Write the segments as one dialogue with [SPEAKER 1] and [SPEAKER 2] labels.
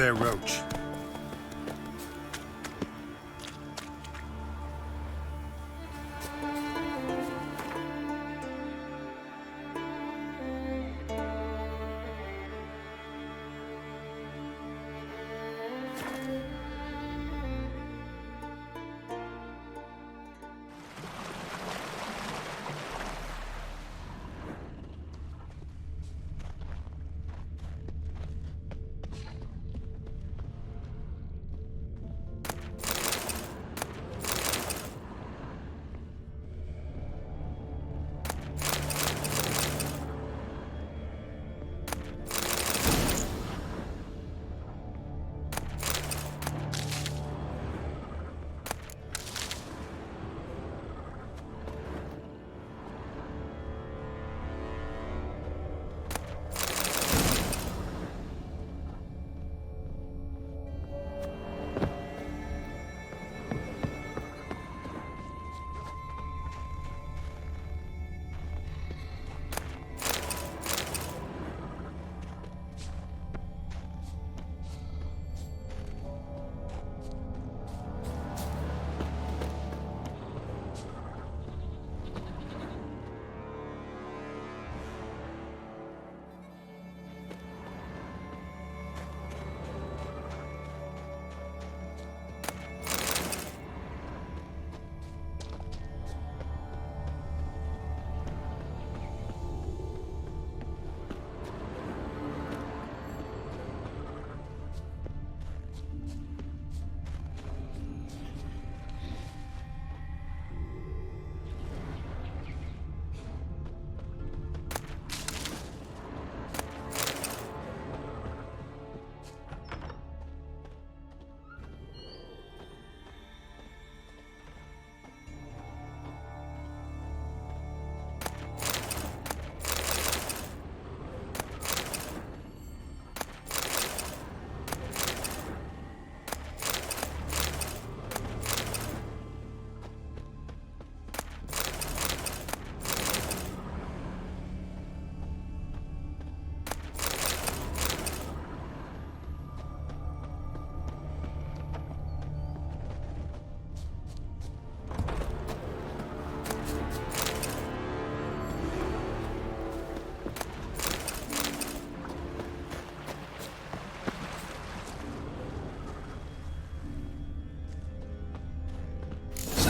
[SPEAKER 1] there, Roach.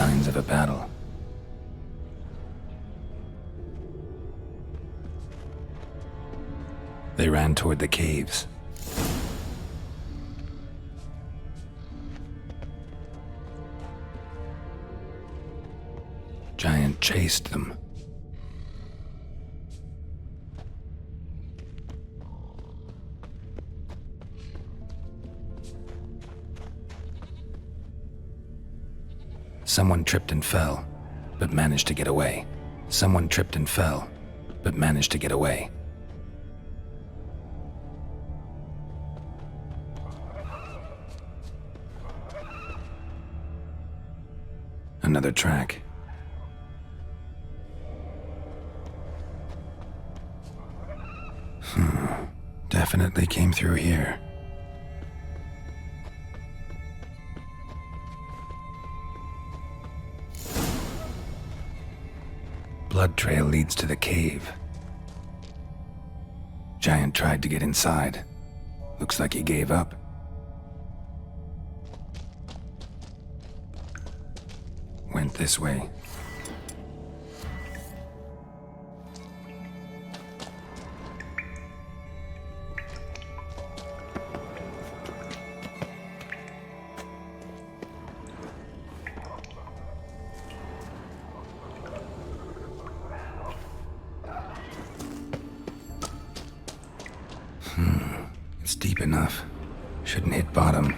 [SPEAKER 2] Signs of a battle. They ran toward the caves. Giant chased them. Someone tripped and fell, but managed to get away. Someone tripped and fell, but managed to get away. Another track. Definitely came through here. Blood trail leads to the cave. Giant tried to get inside. Looks like he gave up. Went this way. It's deep enough. Shouldn't hit bottom.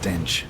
[SPEAKER 2] stench.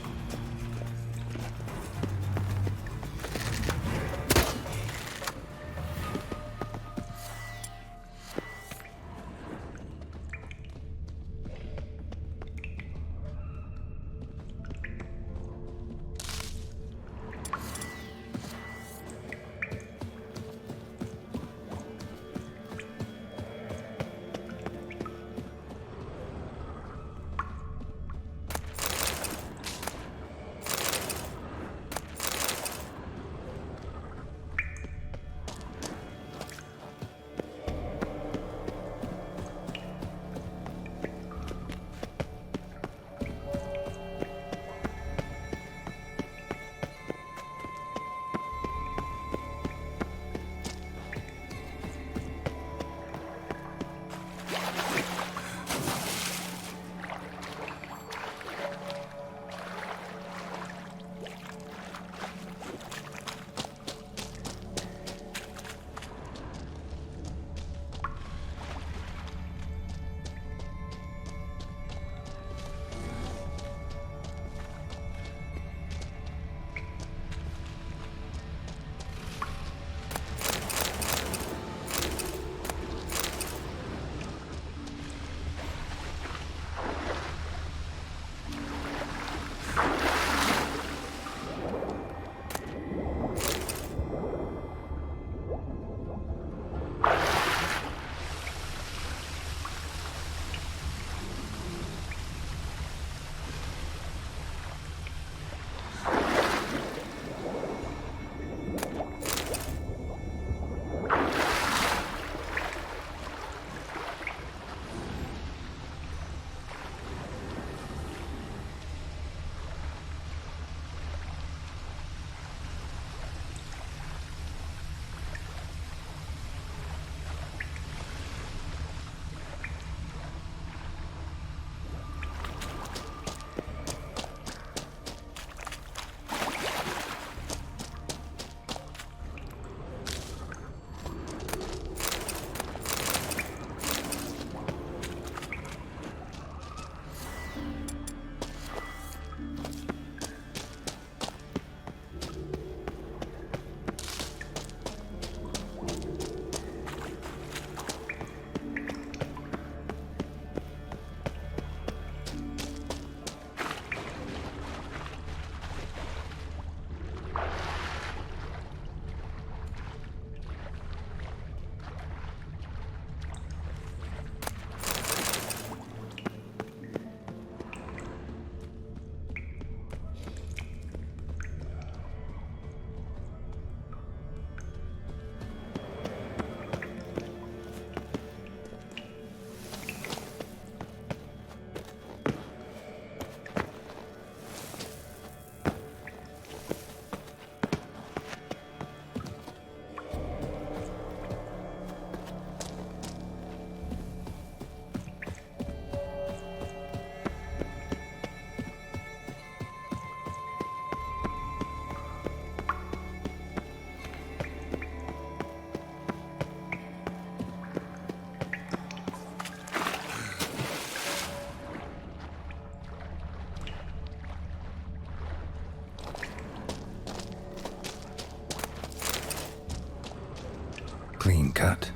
[SPEAKER 2] Clean cut.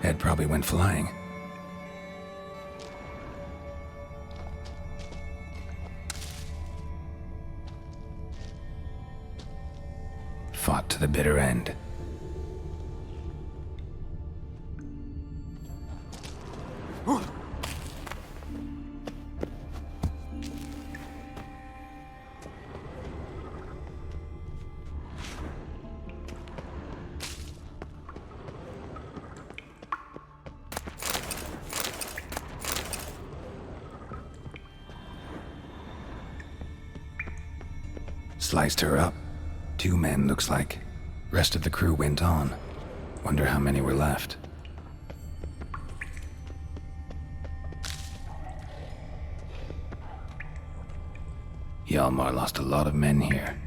[SPEAKER 2] Head probably went flying. Fought to the bitter end. Sliced her up. 2 men, looks like. Rest of the crew went on. Wonder how many were left. Hjalmar lost a lot of men here.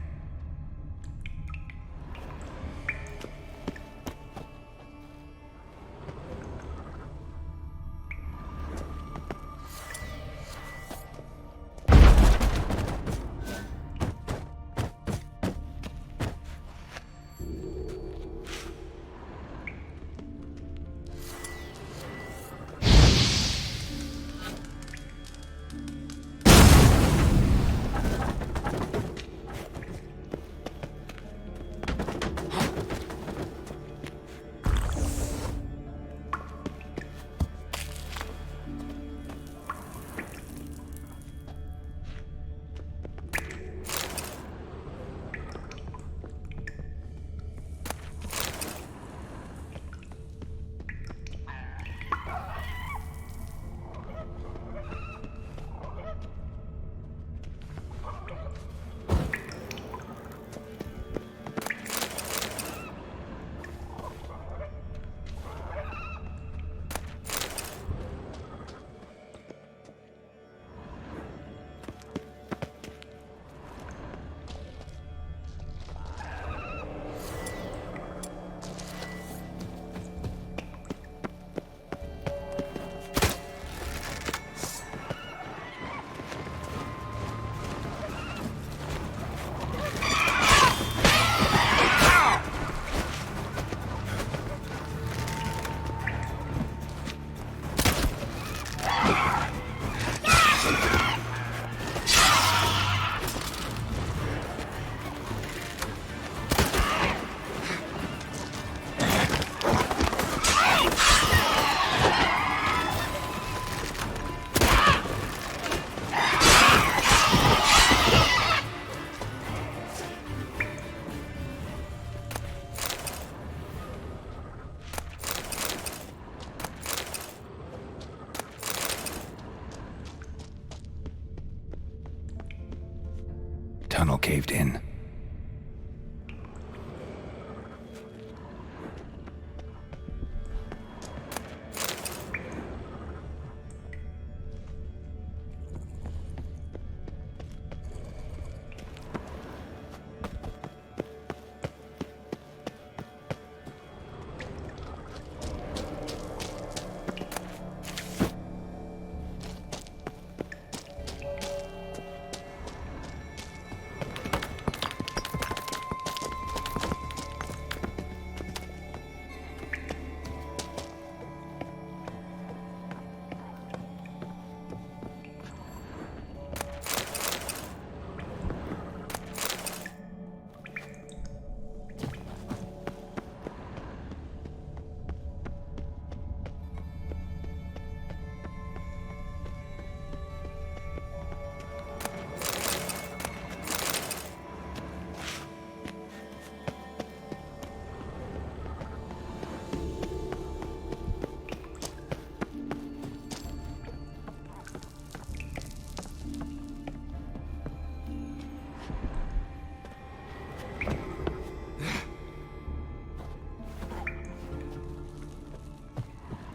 [SPEAKER 2] Tunnel caved in.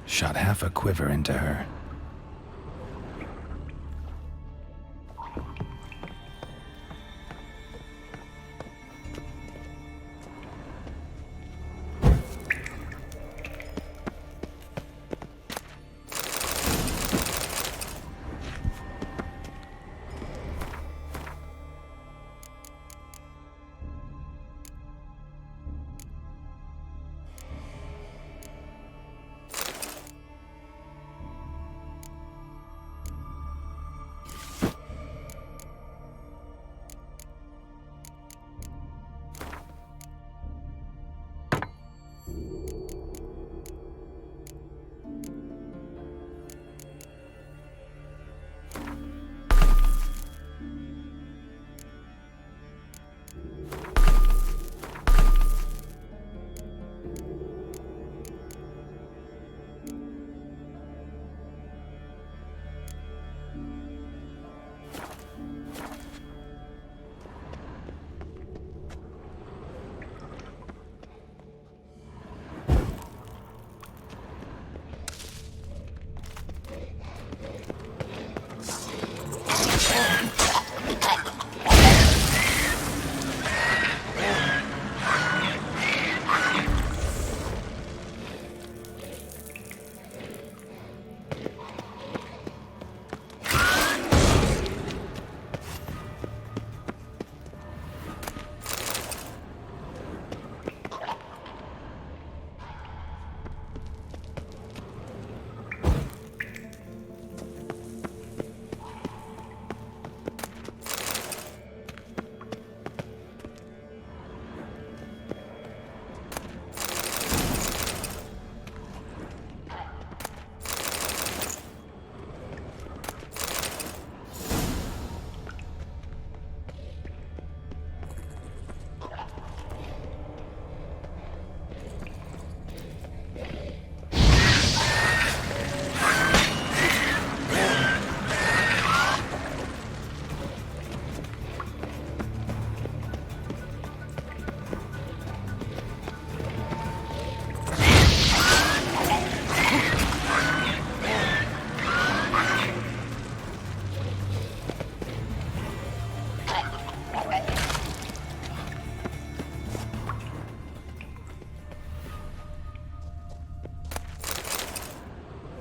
[SPEAKER 2] Shot half a quiver into her.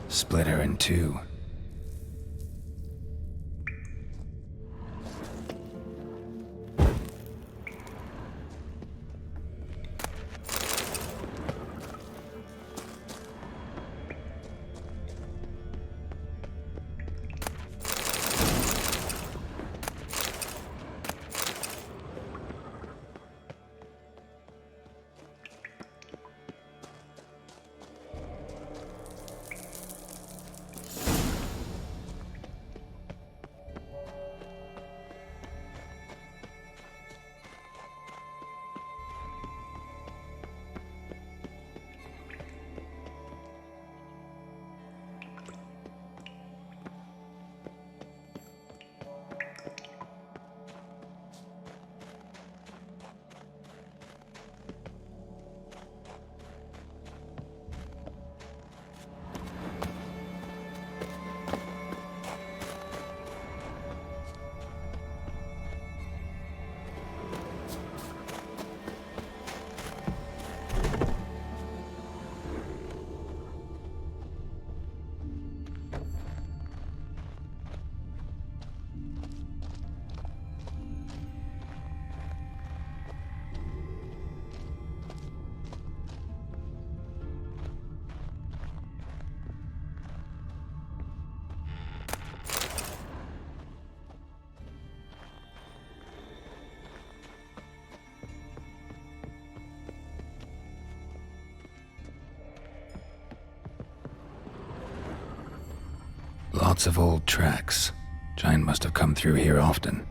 [SPEAKER 2] Split her in two. Lots of old tracks. Giant must have come through here often.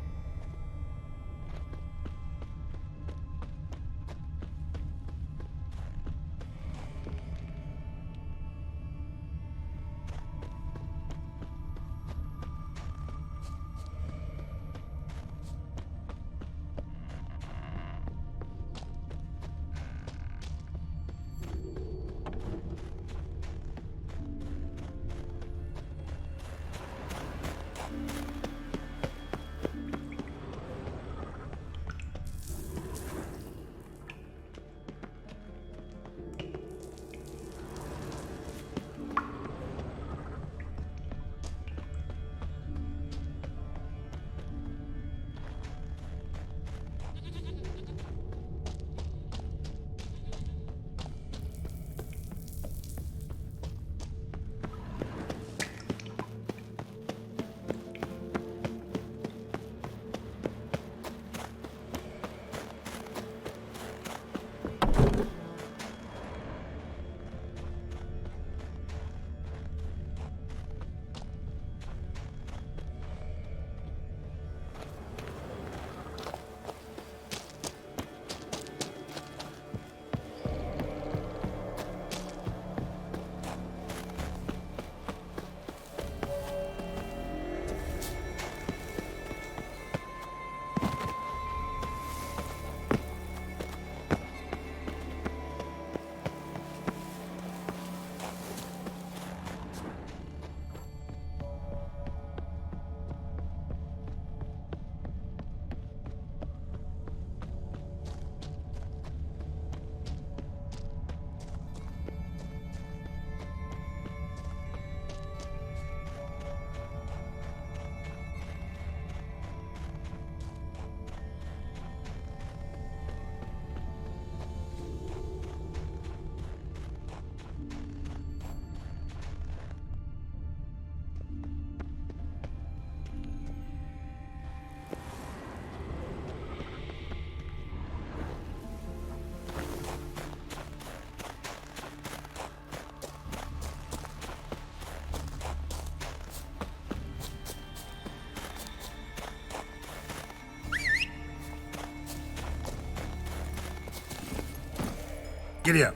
[SPEAKER 1] Giddy up.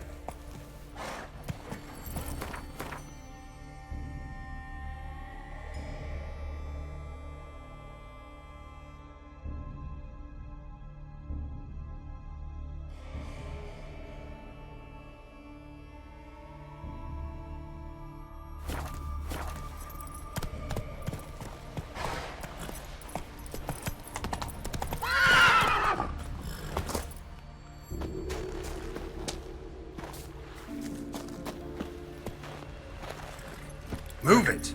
[SPEAKER 1] Move it!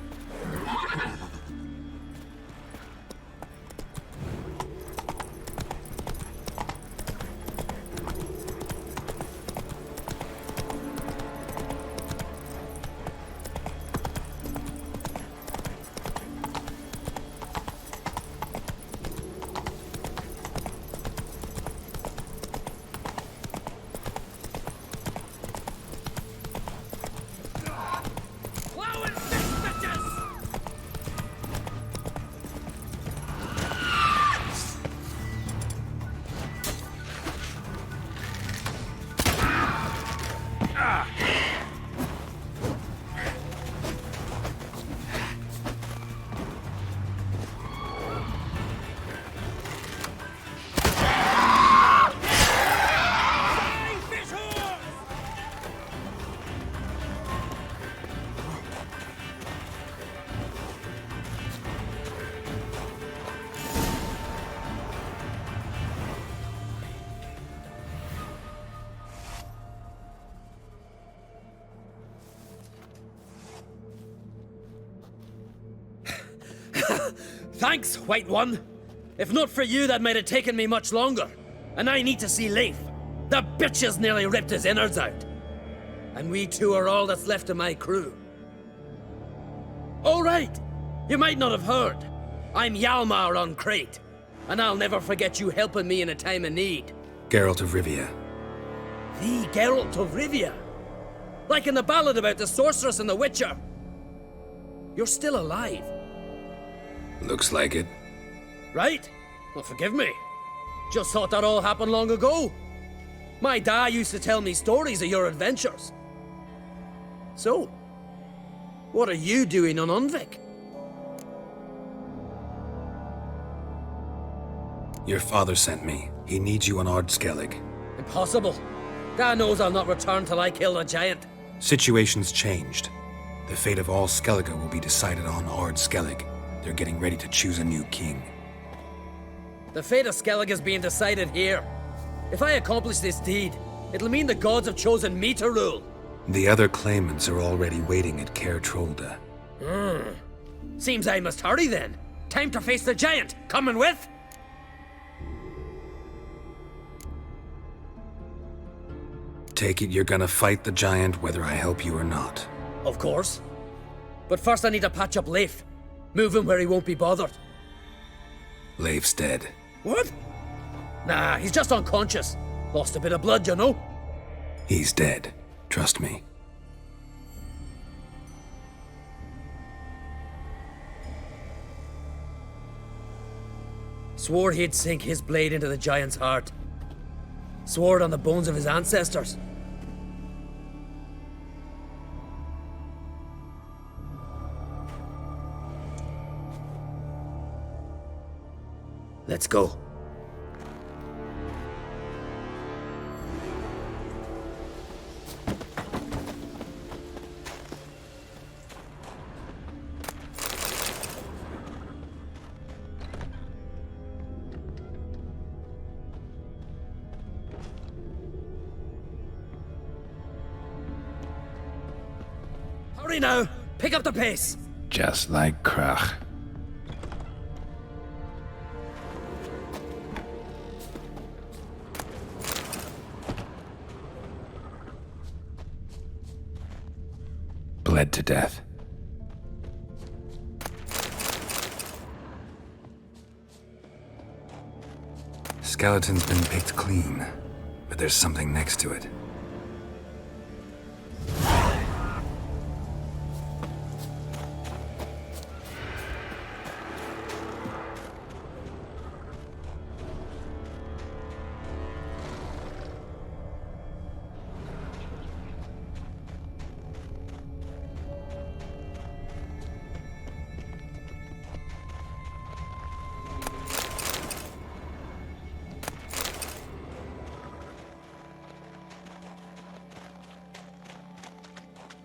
[SPEAKER 3] Thanks, White One. If not for you, that might have taken me much longer. And I need to see Leif. The bitch has nearly ripped his innards out. And we two are all that's left of my crew. All right. You might not have heard. I'm Hjalmar on Crate. And I'll never forget you helping me in a time of need.
[SPEAKER 1] Geralt of Rivia.
[SPEAKER 3] The Geralt of Rivia? Like in the ballad about the sorceress and the witcher? You're still alive.
[SPEAKER 2] Looks like it.
[SPEAKER 3] Right? Well, forgive me. Just thought that all happened long ago. My dad used to tell me stories of your adventures. So, what are you doing on Unvik?
[SPEAKER 1] Your father sent me. He needs you on Ard Skellig.
[SPEAKER 3] Impossible. Dad knows I'll not return till I kill the giant.
[SPEAKER 1] Situation's changed. The fate of all Skellige will be decided on Ard Skellig. They're getting ready to choose a new king.
[SPEAKER 3] The fate of Skellig is being decided here. If I accomplish this deed, it'll mean the gods have chosen me to rule.
[SPEAKER 1] The other claimants are already waiting at Caer Trolda.
[SPEAKER 3] Seems I must hurry then. Time to face the giant. Coming with?
[SPEAKER 1] Take it you're gonna fight the giant whether I help you or not.
[SPEAKER 3] Of course. But first I need to patch up Leif. Move him where he won't be bothered.
[SPEAKER 1] Leif's dead.
[SPEAKER 3] What? Nah, he's just unconscious. Lost a bit of blood, you know.
[SPEAKER 1] He's dead. Trust me.
[SPEAKER 3] Swore he'd sink his blade into the giant's heart. Swore it on the bones of his ancestors. Let's go. Hurry now! Pick up the pace!
[SPEAKER 2] Just like Krach. Bled to death.
[SPEAKER 1] Skeleton's been picked clean, but there's something next to it.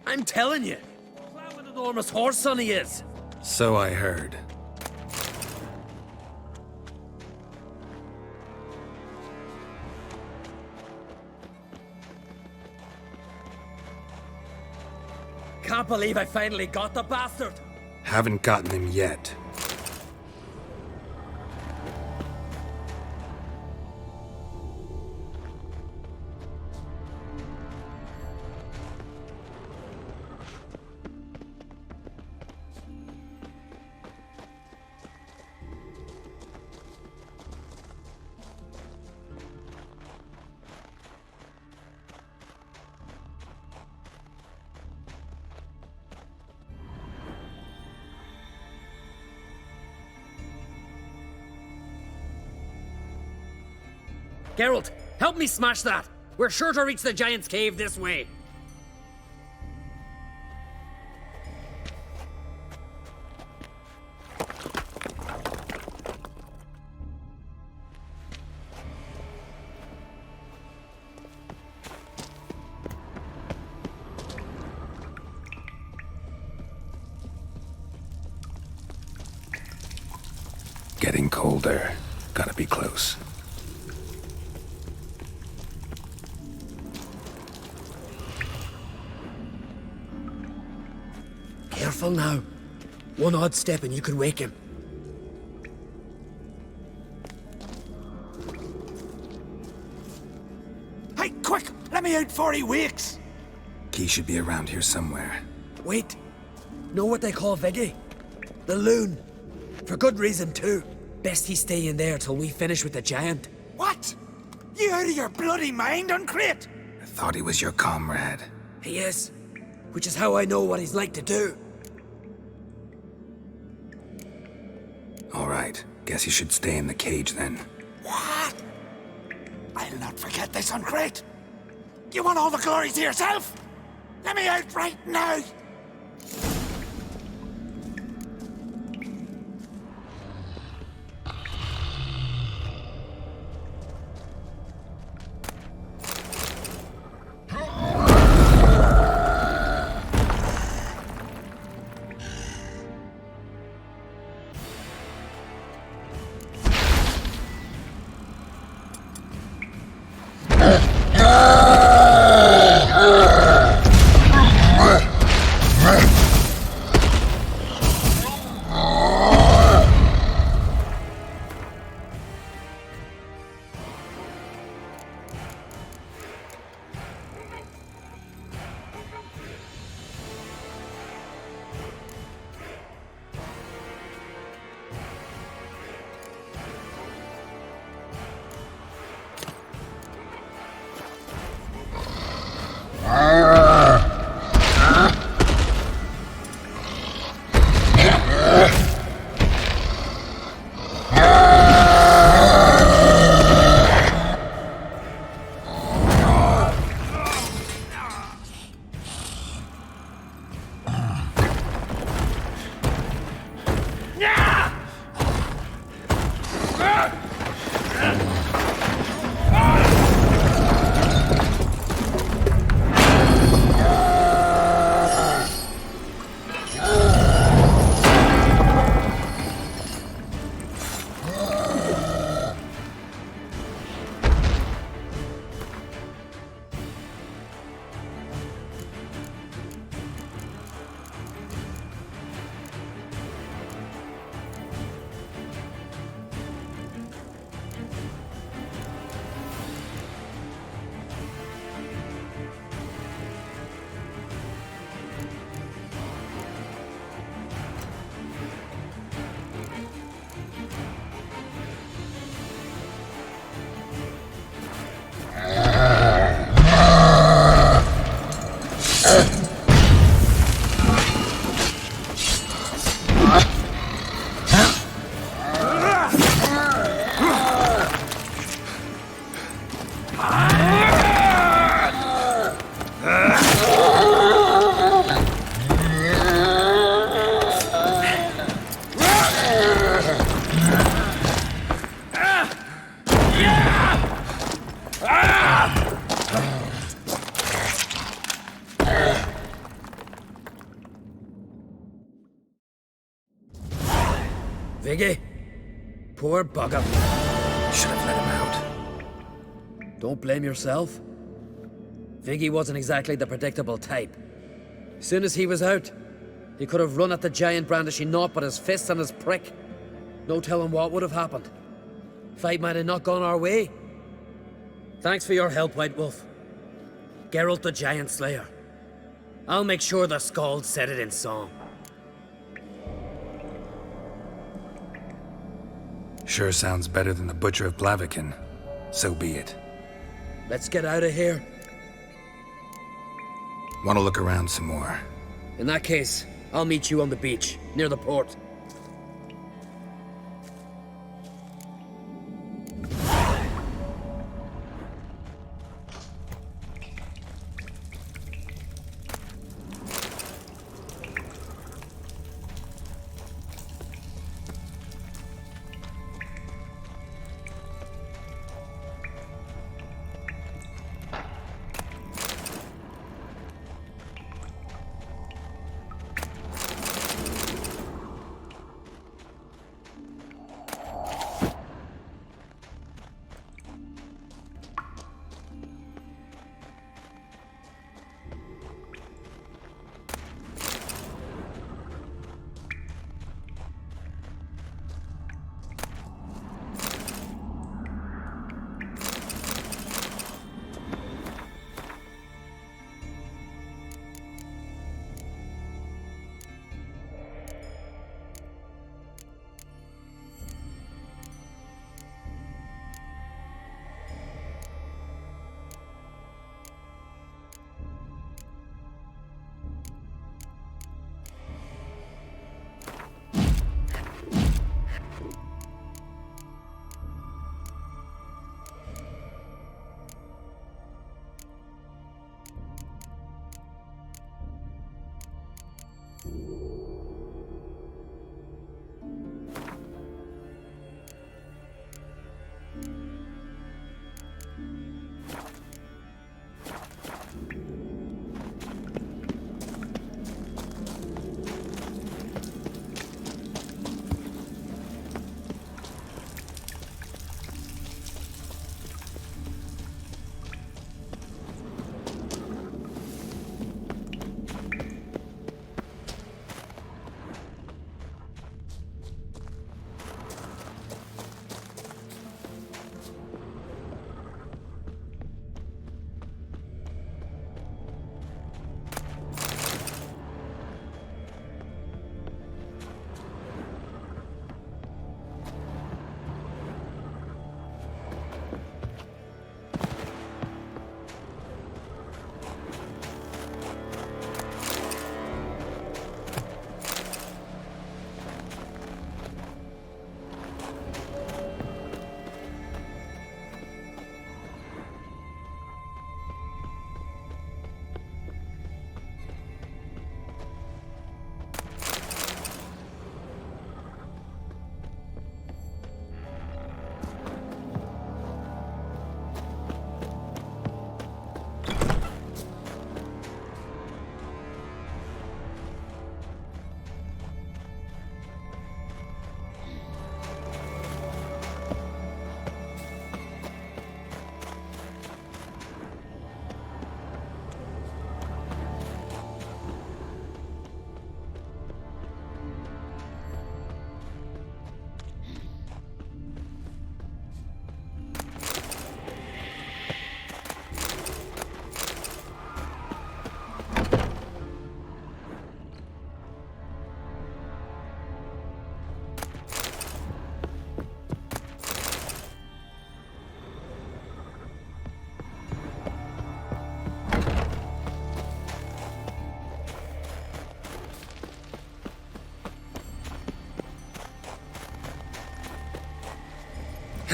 [SPEAKER 3] I'm telling you, plow an enormous horse son he is.
[SPEAKER 1] So I heard.
[SPEAKER 3] Can't believe I finally got the bastard.
[SPEAKER 1] Haven't gotten him yet.
[SPEAKER 3] Geralt, help me smash that. We're sure to reach the giant's cave this way.
[SPEAKER 2] Getting colder. Gotta be close.
[SPEAKER 3] Careful now. One odd step and you could wake him.
[SPEAKER 4] Hey, quick! Let me out before he wakes!
[SPEAKER 1] Key should be around here somewhere.
[SPEAKER 3] Wait. Know what they call Viggy? The loon. For good reason too. Best he stay in there till we finish with the giant.
[SPEAKER 4] What? You out of your bloody mind, Uncrate?
[SPEAKER 1] I thought he was your comrade.
[SPEAKER 3] He is. Which is how I know what he's like to do.
[SPEAKER 2] All right. Guess you should stay in the cage then.
[SPEAKER 4] What? I'll not forget this, Uncrate. You want all the glory to yourself? Let me out right now!
[SPEAKER 3] Viggy? Poor bugger.
[SPEAKER 2] Should have let him out.
[SPEAKER 3] Don't blame yourself. Viggy wasn't exactly the predictable type. As soon as he was out, he could have run at the giant brandishing naught but his fists and his prick. No telling what would have happened. Fight might have not gone our way. Thanks for your help, White Wolf. Geralt the Giant Slayer. I'll make sure the Skald said it in song.
[SPEAKER 2] Sure sounds better than the Butcher of Blaviken. So be it.
[SPEAKER 3] Let's get out of here.
[SPEAKER 2] Want to look around some more?
[SPEAKER 3] In that case, I'll meet you on the beach, near the port.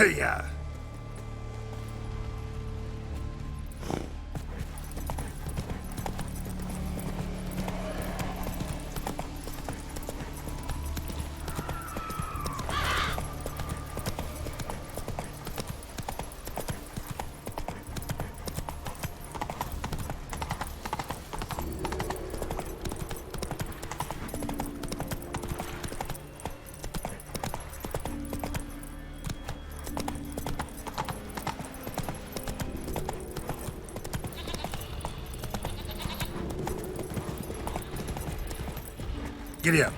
[SPEAKER 5] Yeah. Giddy up.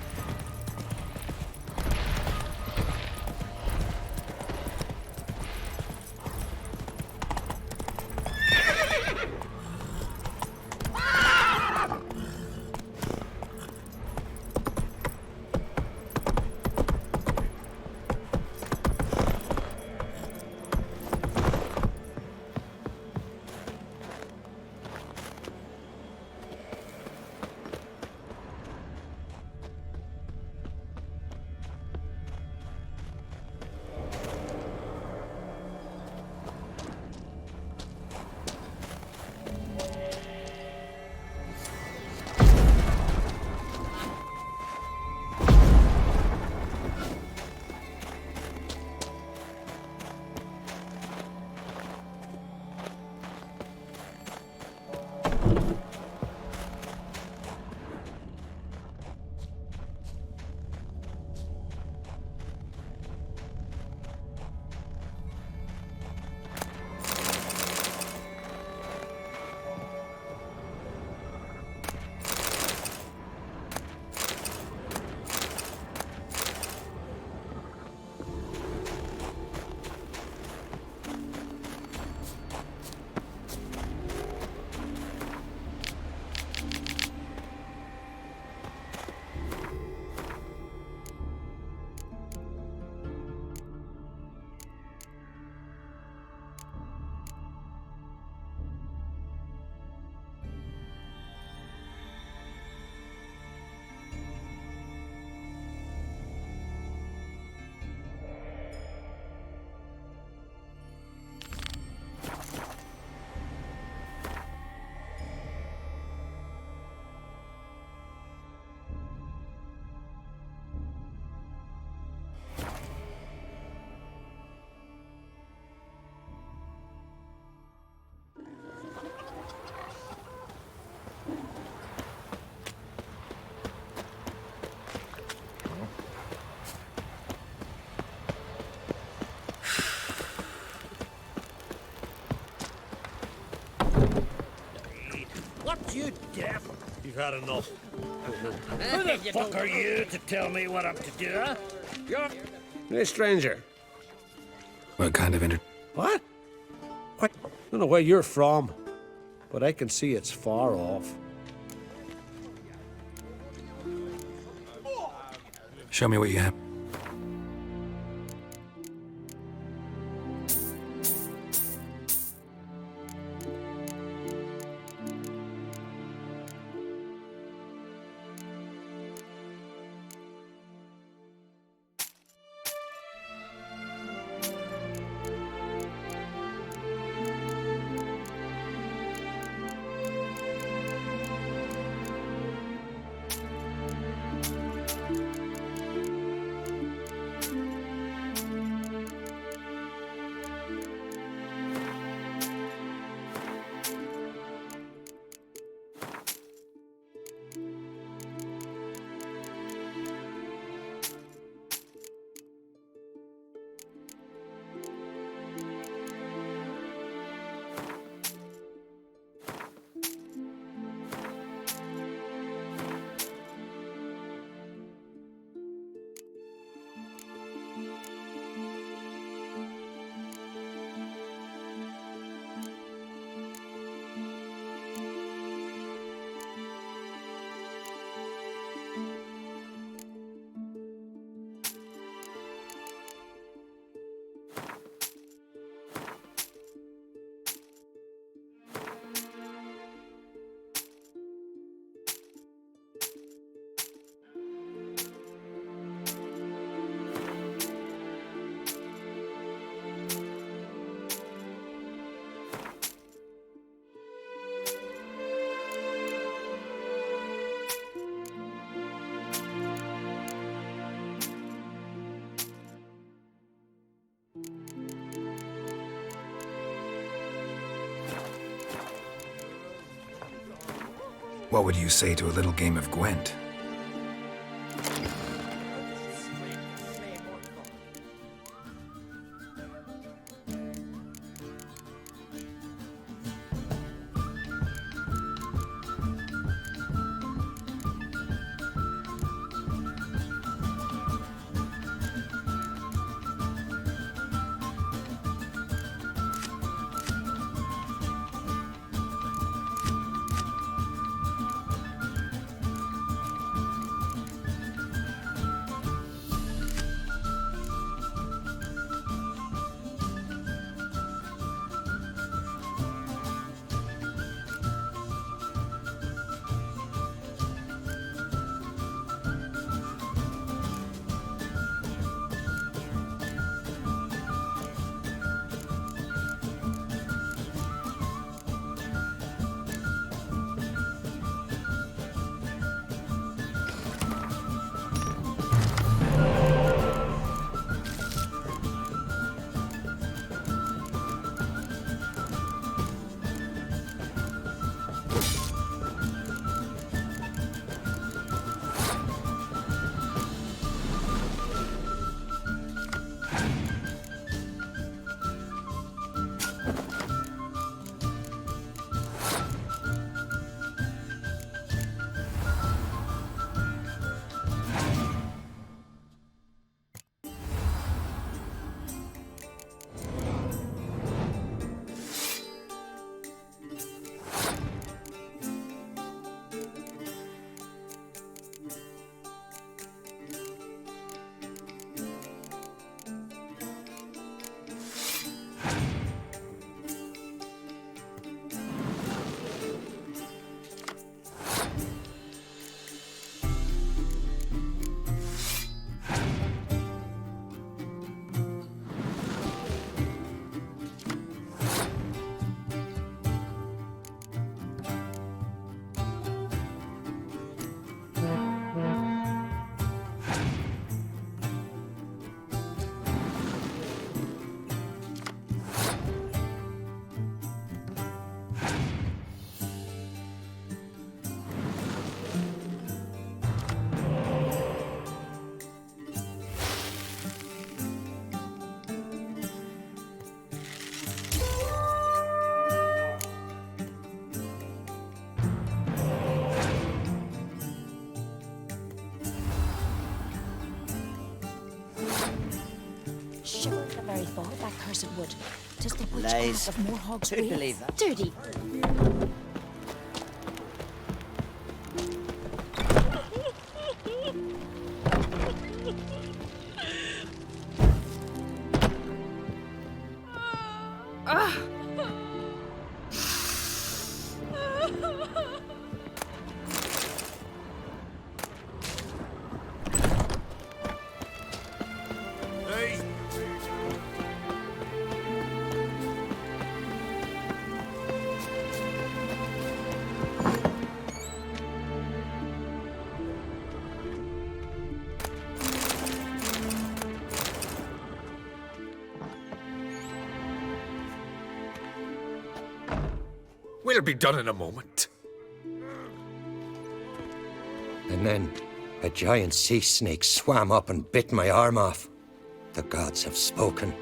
[SPEAKER 6] What you deaf?
[SPEAKER 5] You've had enough.
[SPEAKER 6] Who the fuck are you to tell me what I'm to do, huh?
[SPEAKER 5] You're a stranger.
[SPEAKER 1] What kind of
[SPEAKER 5] What? What? I don't know where you're from, but I can see it's far off.
[SPEAKER 1] Show me what you have. What would you say to a little game of Gwent?
[SPEAKER 7] Shiver at the very thought of that cursed wood. Does the witch
[SPEAKER 8] Lies.
[SPEAKER 7] of more hogs
[SPEAKER 8] Who'd believe that?
[SPEAKER 7] Dirty.
[SPEAKER 9] We'll be done in a moment.
[SPEAKER 10] And then a giant sea snake swam up and bit my arm off. The gods have spoken.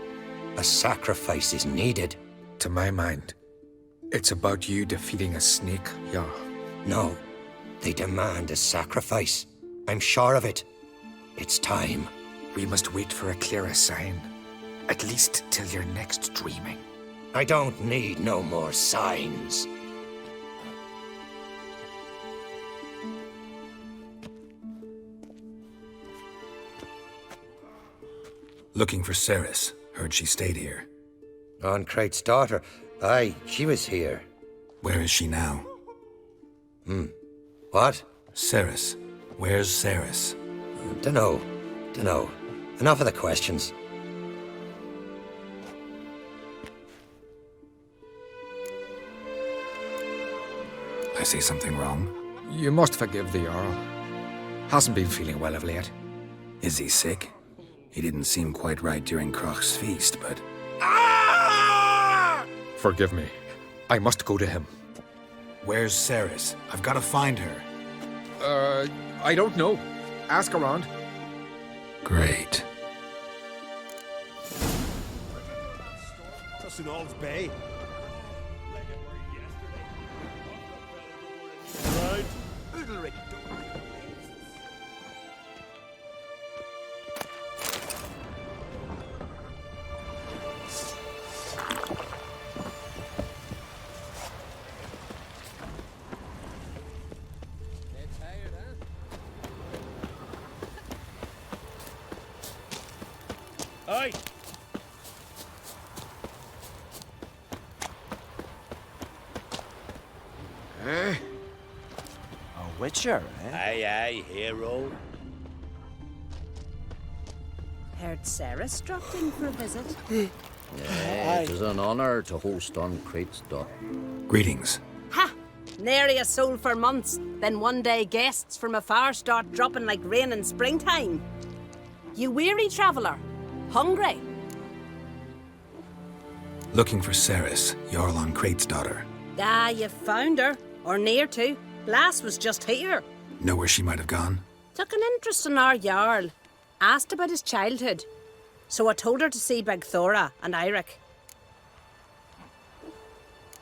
[SPEAKER 10] A sacrifice is needed.
[SPEAKER 9] To my mind, it's about you defeating a snake, yeah.
[SPEAKER 10] No, they demand a sacrifice. I'm sure of it. It's time.
[SPEAKER 9] We must wait for a clearer sign. At least till your next dreaming.
[SPEAKER 10] I don't need no more signs.
[SPEAKER 1] Looking for Ceres. Heard she stayed here.
[SPEAKER 10] On Crate's daughter. Aye, she was here.
[SPEAKER 1] Where is she now?
[SPEAKER 10] What?
[SPEAKER 1] Ceres. Where's Ceres?
[SPEAKER 10] Dunno. Enough of the questions.
[SPEAKER 1] I say something wrong?
[SPEAKER 9] You must forgive the Earl. Hasn't been feeling well of late.
[SPEAKER 1] Is he sick? He didn't seem quite right during Croc's feast, but...
[SPEAKER 9] Forgive me. I must go to him.
[SPEAKER 1] Where's Ceres? I've got to find her.
[SPEAKER 8] I don't know. Ask around.
[SPEAKER 2] Great.
[SPEAKER 5] St. All's Bay. Right.
[SPEAKER 6] Aye.
[SPEAKER 4] A witcher, eh?
[SPEAKER 6] Aye, aye, hero.
[SPEAKER 7] Heard Ceres dropped in for a visit.
[SPEAKER 6] It is an honor to host on Crate's dock.
[SPEAKER 1] Greetings.
[SPEAKER 7] Ha! Nary a soul for months. Then one day guests from afar start dropping like rain in springtime. You weary traveller? Hungry?
[SPEAKER 1] Looking for Ceres, Jarl on Crate's daughter.
[SPEAKER 7] Ah, you found her. Or near to. Lass was just here.
[SPEAKER 1] Know where she might have gone?
[SPEAKER 7] Took an interest in our Jarl. Asked about his childhood. So I told her to see Bergthora and Eirik.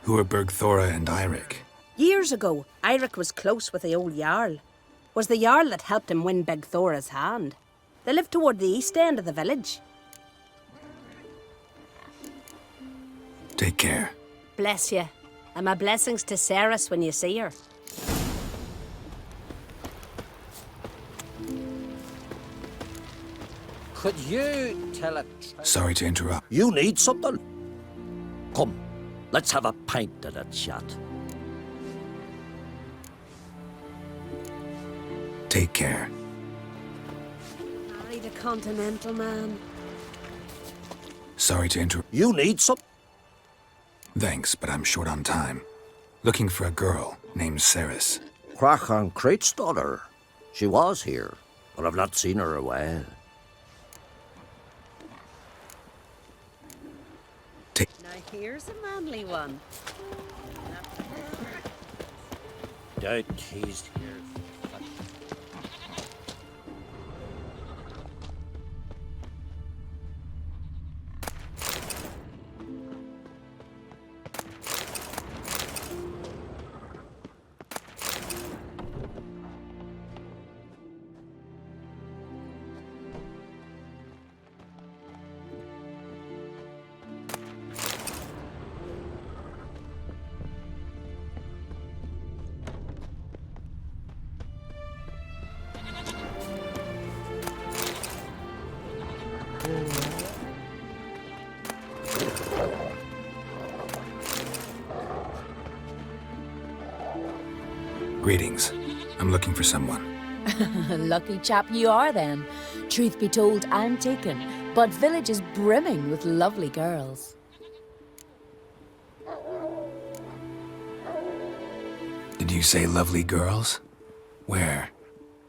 [SPEAKER 1] Who are Bergthora and Eirik?
[SPEAKER 7] Years ago, Eirik was close with the old Jarl. Was the Jarl that helped him win Bergthora's hand. They lived toward the east end of the village.
[SPEAKER 1] Take care.
[SPEAKER 7] Bless you. And my blessings to Ceres when you see her.
[SPEAKER 3] Could you tell it?
[SPEAKER 1] Sorry to interrupt.
[SPEAKER 3] You need something? Come, let's have a pint and a chat.
[SPEAKER 1] Take care.
[SPEAKER 7] Married a continental man.
[SPEAKER 1] Sorry to interrupt.
[SPEAKER 3] You need some?
[SPEAKER 1] Thanks, but I'm short on time. Looking for a girl named Ceres.
[SPEAKER 3] Crack on Crate's daughter. She was here, but I've not seen her a while.
[SPEAKER 7] Now here's a manly one.
[SPEAKER 3] Doubt he's here.
[SPEAKER 1] Greetings. I'm looking for someone.
[SPEAKER 11] Lucky chap you are then. Truth be told, I'm taken, but village is brimming with lovely girls.
[SPEAKER 1] Did you say lovely girls? Where?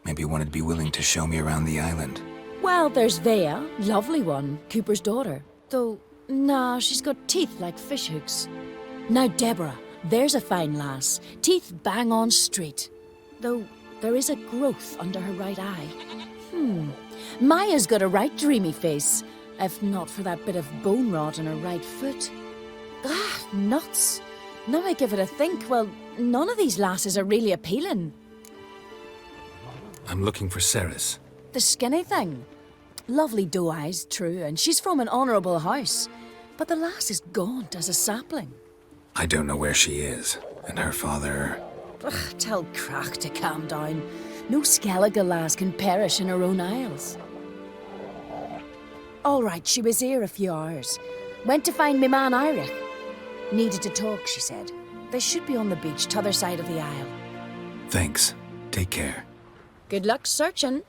[SPEAKER 1] Maybe one would be willing to show me around the island.
[SPEAKER 11] Well, there's Vea, lovely one, Cooper's daughter. Though, nah, she's got teeth like fishhooks. Now Deborah, there's a fine lass, teeth bang on straight. Though, there is a growth under her right eye. Maya's got a right dreamy face, if not for that bit of bone rot in her right foot. Ah, nuts. Now I give it a think, well, none of these lasses are really appealing.
[SPEAKER 1] I'm looking for Ceres.
[SPEAKER 11] The skinny thing. Lovely doe eyes, true, and she's from an honourable house. But the lass is gaunt as a sapling.
[SPEAKER 1] I don't know where she is, and her father...
[SPEAKER 11] Ugh, tell Crack to calm down. No Skellige lass can perish in her own isles. All right, she was here a few hours. Went to find me man Eirik. Needed to talk, she said. They should be on the beach, t'other side of the isle.
[SPEAKER 1] Thanks. Take care.
[SPEAKER 11] Good luck searching.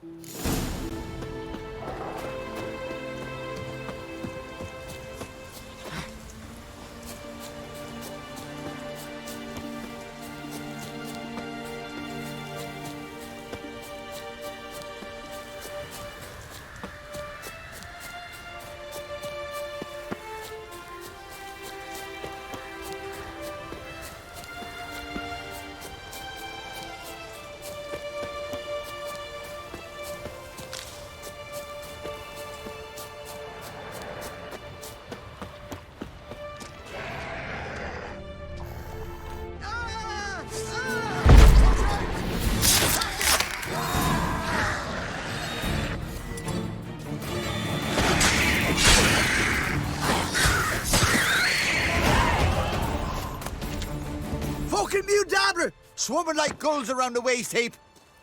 [SPEAKER 12] fucking mute dabbler! Swarming like gulls around the waist heap.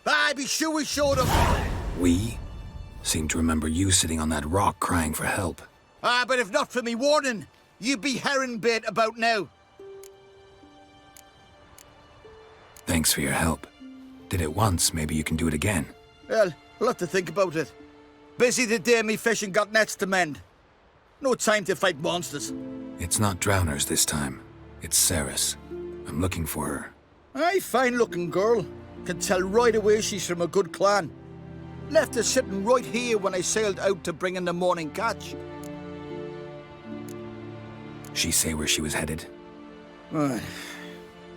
[SPEAKER 12] I be sure we showed them.
[SPEAKER 1] We? Seem to remember you sitting on that rock crying for help.
[SPEAKER 12] But if not for me warning, you'd be herring bait about now.
[SPEAKER 1] Thanks for your help. Did it once, maybe you can do it again.
[SPEAKER 12] Well, I'll have to think about it. Busy the day me fishing got nets to mend. No time to fight monsters.
[SPEAKER 1] It's not drowners this time. It's Ceres. I'm looking for her.
[SPEAKER 12] Aye, fine-looking girl. Can tell right away she's from a good clan. Left her sitting right here when I sailed out to bring in the morning catch.
[SPEAKER 1] She say where she was headed?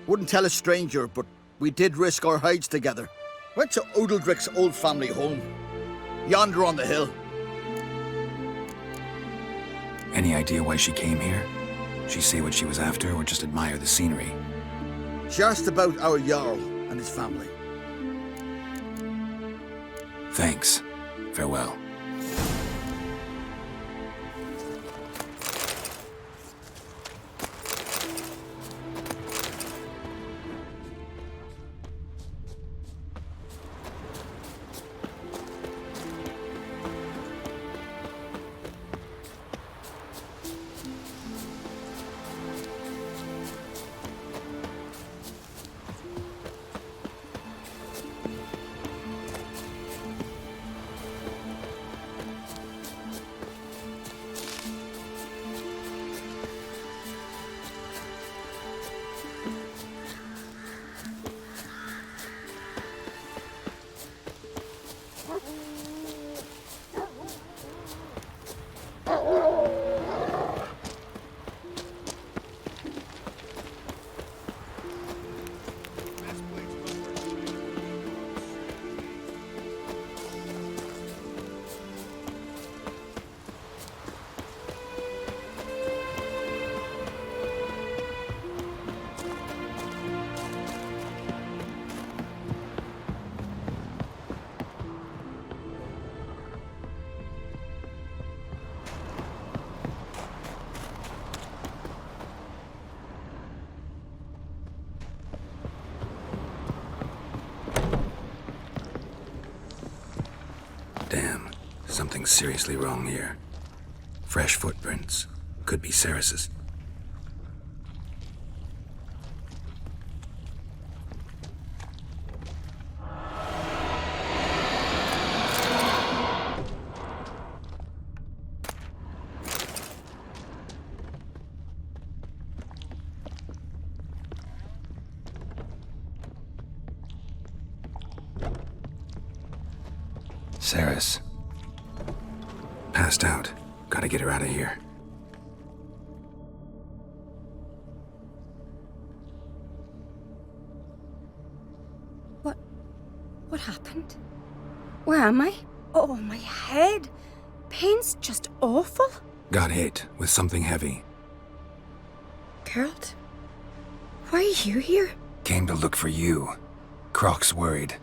[SPEAKER 12] Wouldn't tell a stranger, but we did risk our hides together. Went to Udaldric's old family home. Yonder on the hill.
[SPEAKER 1] Any idea why she came here? She say what she was after, or just admire the scenery?
[SPEAKER 12] She asked about our Jarl and his family.
[SPEAKER 1] Thanks. Farewell. Damn, something's seriously wrong here. Fresh footprints. Could be Ceres's. Ceres. Passed out. Gotta get her out of here.
[SPEAKER 13] What happened? Where am I? Oh, my head. Pain's just awful.
[SPEAKER 1] Got hit with something heavy.
[SPEAKER 13] Geralt? Why are you here?
[SPEAKER 1] Came to look for you. Croc's worried.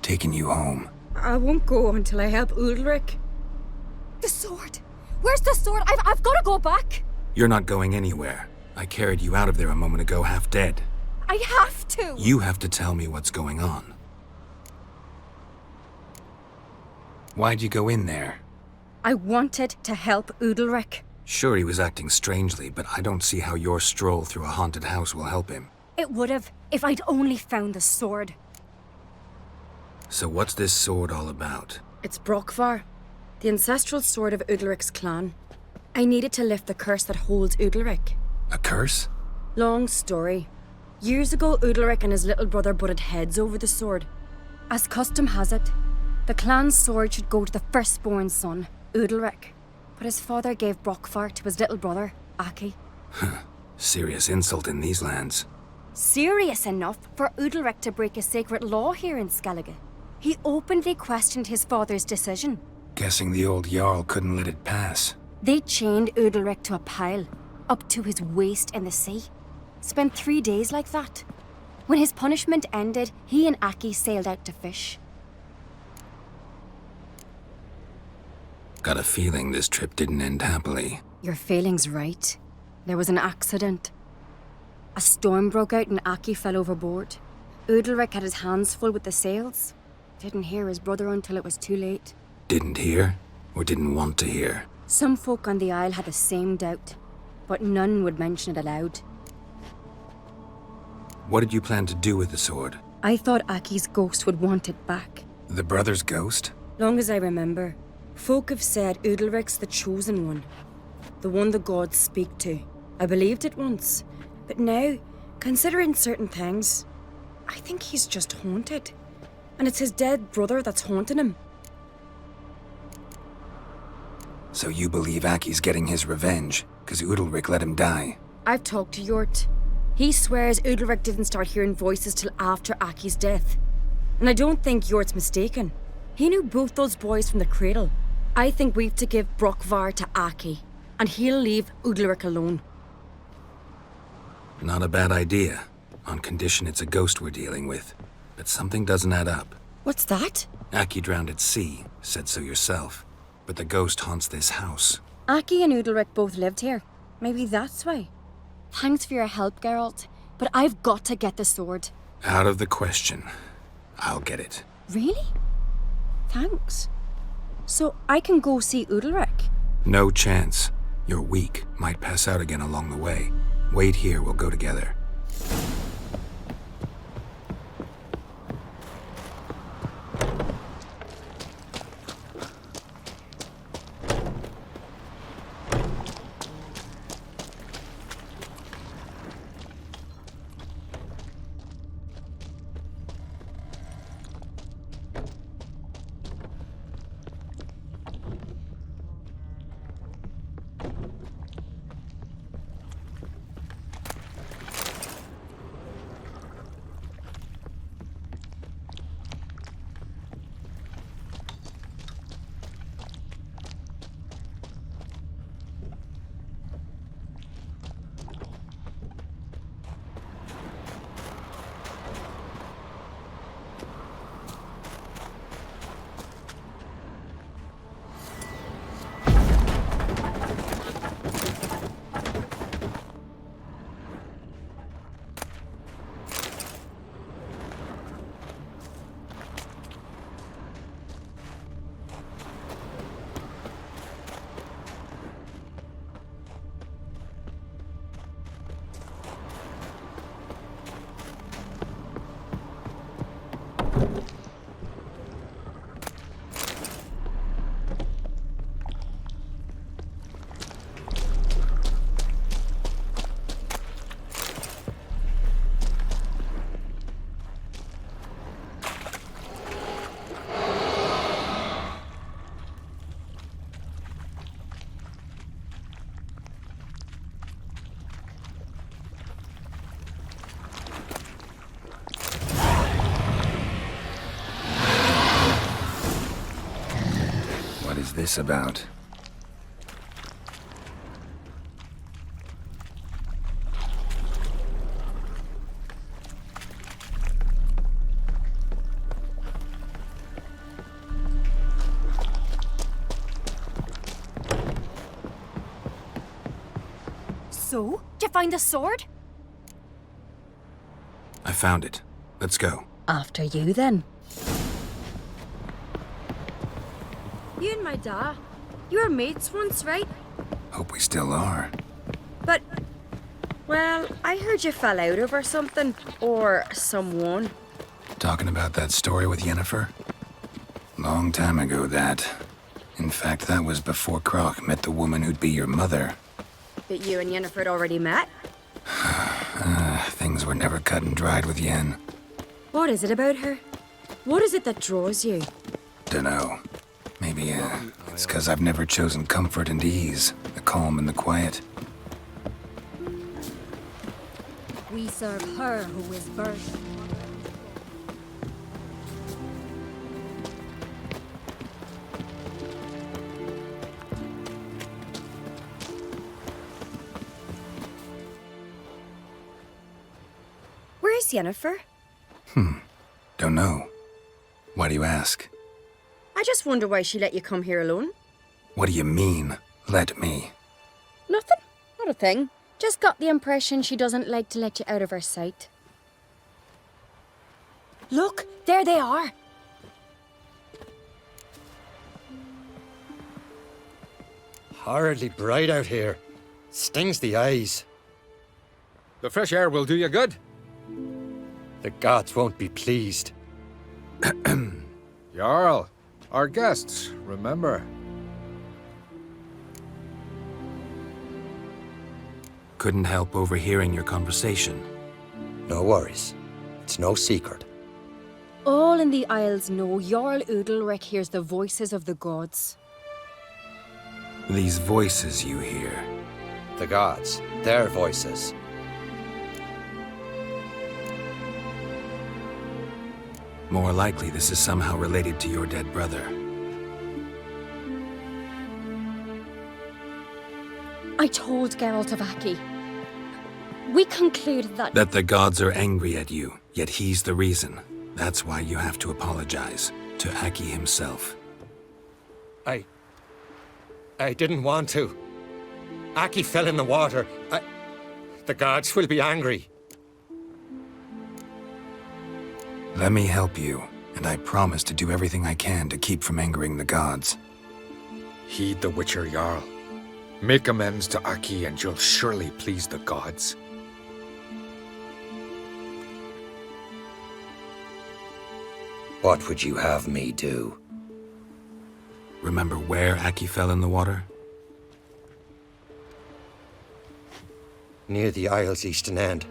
[SPEAKER 1] Taking you home.
[SPEAKER 13] I won't go until I help Udalric. The sword! Where's the sword? I've got to go back!
[SPEAKER 1] You're not going anywhere. I carried you out of there a moment ago, half dead.
[SPEAKER 13] I have to!
[SPEAKER 1] You have to tell me what's going on. Why'd you go in there?
[SPEAKER 13] I wanted to help Udalric.
[SPEAKER 1] Sure, he was acting strangely, but I don't see how your stroll through a haunted house will help him.
[SPEAKER 13] It would have, if I'd only found the sword.
[SPEAKER 1] So what's this sword all about?
[SPEAKER 13] It's Brokvar, the ancestral sword of Udalric's clan. I needed to lift the curse that holds Udalric.
[SPEAKER 1] A curse?
[SPEAKER 13] Long story. Years ago, Udalric and his little brother butted heads over the sword. As custom has it, the clan's sword should go to the firstborn son, Udalric. But his father gave Brokvar to his little brother, Aki.
[SPEAKER 1] Serious insult in these lands.
[SPEAKER 13] Serious enough for Udalric to break a sacred law here in Skellige. He openly questioned his father's decision.
[SPEAKER 1] Guessing the old Jarl couldn't let it pass.
[SPEAKER 13] They chained Udalric to a pile, up to his waist in the sea. Spent 3 days like that. When his punishment ended, he and Aki sailed out to fish.
[SPEAKER 1] Got a feeling this trip didn't end happily.
[SPEAKER 13] Your feeling's right. There was an accident. A storm broke out and Aki fell overboard. Udalric had his hands full with the sails. Didn't hear his brother until it was too late.
[SPEAKER 2] Didn't hear? Or didn't want to hear?
[SPEAKER 13] Some folk on the Isle had the same doubt, but none would mention it aloud.
[SPEAKER 2] What did you plan to do with the sword?
[SPEAKER 13] I thought Aki's ghost would want it back.
[SPEAKER 2] The brother's ghost?
[SPEAKER 13] Long as I remember, folk have said Udalric's the chosen one. The one the gods speak to. I believed it once, but now, considering certain things, I think he's just haunted. And it's his dead brother that's haunting him.
[SPEAKER 2] So you believe Aki's getting his revenge, because Udalric let him die?
[SPEAKER 13] I've talked to Yort. He swears Udalric didn't start hearing voices till after Aki's death. And I don't think Yort's mistaken. He knew both those boys from the cradle. I think we've to give Brokvar to Aki, and he'll leave Udalric alone.
[SPEAKER 2] Not a bad idea, on condition it's a ghost we're dealing with. But something doesn't add up.
[SPEAKER 13] What's that?
[SPEAKER 2] Aki drowned at sea, said so yourself. But the ghost haunts this house.
[SPEAKER 13] Aki and Udalric both lived here. Maybe that's why. Thanks for your help, Geralt, but I've got to get the sword.
[SPEAKER 2] Out of the question. I'll get it.
[SPEAKER 13] Really? Thanks. So I can go see Udalric?
[SPEAKER 2] No chance. You're weak, might pass out again along the way. Wait here, we'll go together. What is this about?
[SPEAKER 13] So? Did you find the sword?
[SPEAKER 2] I found it. Let's go.
[SPEAKER 13] After you, then. You and my da, you were mates once, right?
[SPEAKER 2] Hope we still are.
[SPEAKER 13] But, well, I heard you fell out over something. Or someone.
[SPEAKER 2] Talking about that story with Yennefer? Long time ago, that. In fact, that was before Croc met the woman who'd be your mother.
[SPEAKER 13] But you and Yennefer had already met?
[SPEAKER 2] Things were never cut and dried with Yen.
[SPEAKER 13] What is it about her? What is it that draws you?
[SPEAKER 2] Dunno. Maybe, it's 'cause I've never chosen comfort and ease, the calm and the quiet.
[SPEAKER 11] We serve her who is birth.
[SPEAKER 13] Where's Yennefer?
[SPEAKER 2] Don't know. Why do you ask?
[SPEAKER 13] I just wonder why she let you come here alone.
[SPEAKER 2] What do you mean, let me?
[SPEAKER 13] Nothing. Not a thing. Just got the impression she doesn't like to let you out of her sight. Look, there they are.
[SPEAKER 10] Horridly bright out here. Stings the eyes.
[SPEAKER 8] The fresh air will do you good.
[SPEAKER 10] The gods won't be pleased.
[SPEAKER 8] Jarl, our guests, remember.
[SPEAKER 1] Couldn't help overhearing your conversation.
[SPEAKER 10] No worries. It's no secret.
[SPEAKER 13] All in the Isles know Jarl Udalric hears the voices of the gods.
[SPEAKER 1] These voices you hear.
[SPEAKER 10] The gods, their voices.
[SPEAKER 1] More likely, this is somehow related to your dead brother.
[SPEAKER 13] I told Geralt of Aki. We concluded that...
[SPEAKER 1] That the gods are angry at you, yet he's the reason. That's why you have to apologize to Aki himself.
[SPEAKER 10] I didn't want to. Aki fell in the water. The gods will be angry.
[SPEAKER 1] Let me help you, and I promise to do everything I can to keep from angering the gods.
[SPEAKER 9] Heed the Witcher Jarl. Make amends to Aki and you'll surely please the gods.
[SPEAKER 10] What would you have me do?
[SPEAKER 1] Remember where Aki fell in the water?
[SPEAKER 10] Near the Isle's eastern end,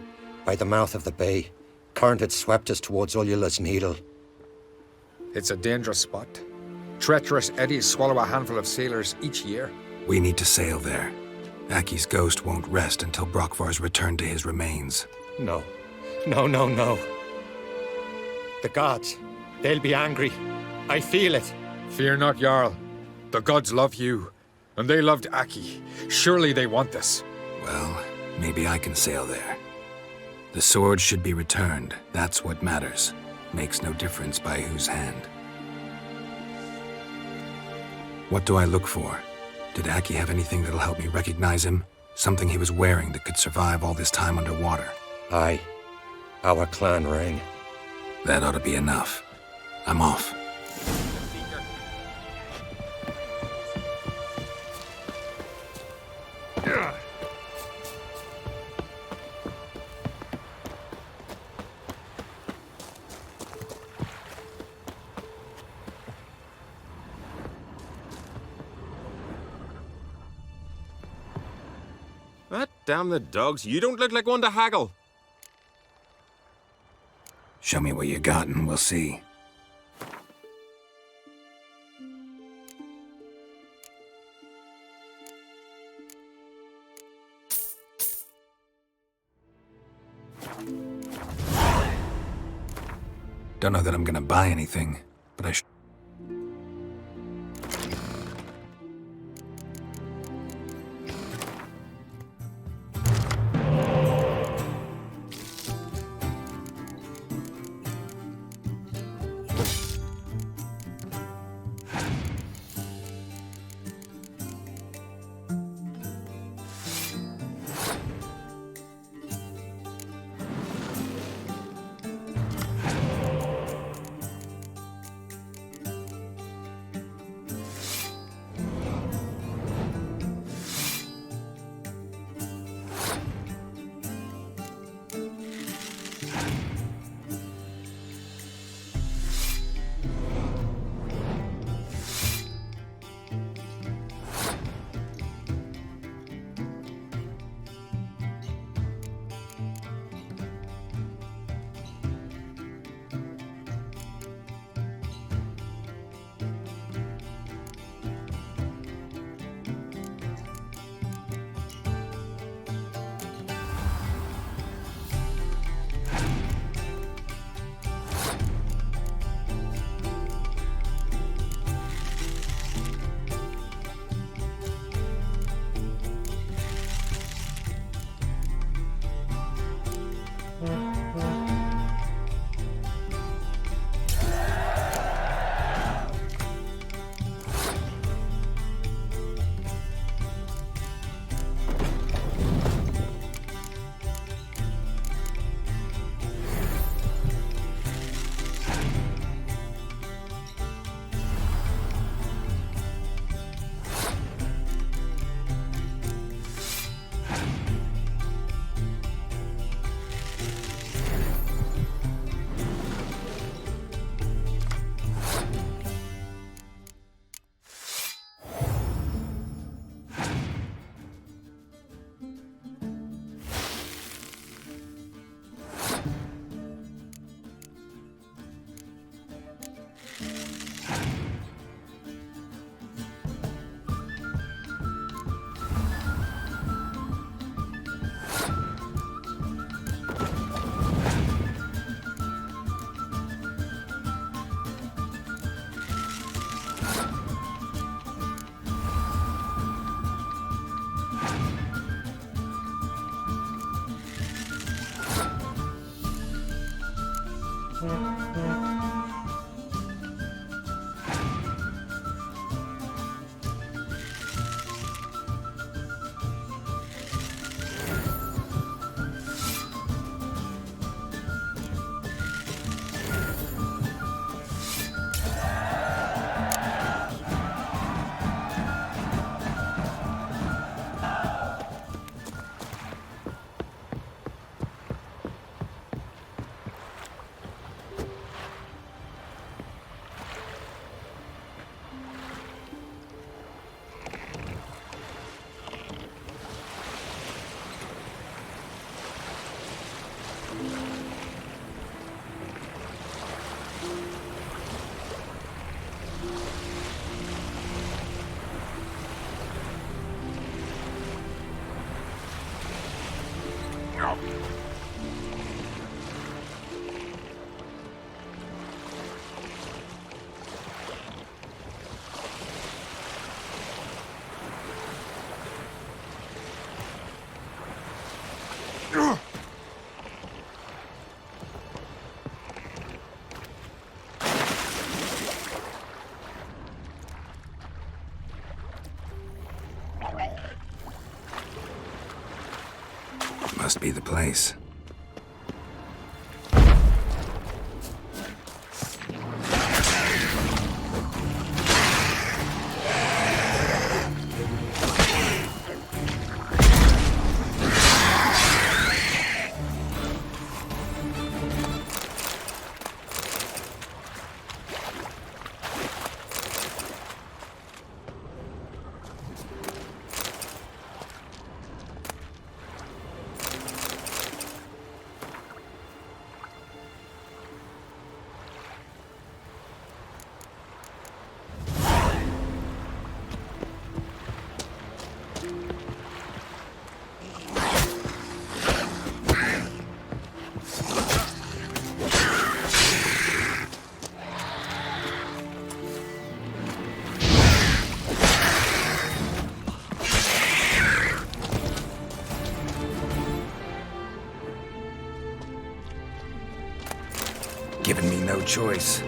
[SPEAKER 10] by the mouth of the bay. Current had swept us towards Ullula's Needle.
[SPEAKER 9] It's a dangerous spot. Treacherous eddies swallow a handful of sailors each year.
[SPEAKER 1] We need to sail there. Aki's ghost won't rest until Brokvar's returned to his remains.
[SPEAKER 10] No. No. The gods, they'll be angry. I feel it.
[SPEAKER 9] Fear not, Jarl. The gods love you, and they loved Aki. Surely they want this.
[SPEAKER 1] Well, maybe I can sail there. The sword should be returned. That's what matters. Makes no difference by whose hand. What do I look for? Did Aki have anything that'll help me recognize him? Something he was wearing that could survive all this time underwater?
[SPEAKER 10] Aye. Our clan ring.
[SPEAKER 1] That ought to be enough. I'm off.
[SPEAKER 14] Damn the dogs, you don't look like one to haggle.
[SPEAKER 1] Show me what you got and we'll see. Don't know that I'm gonna buy anything, but I should. Must be the place. Given me no choice.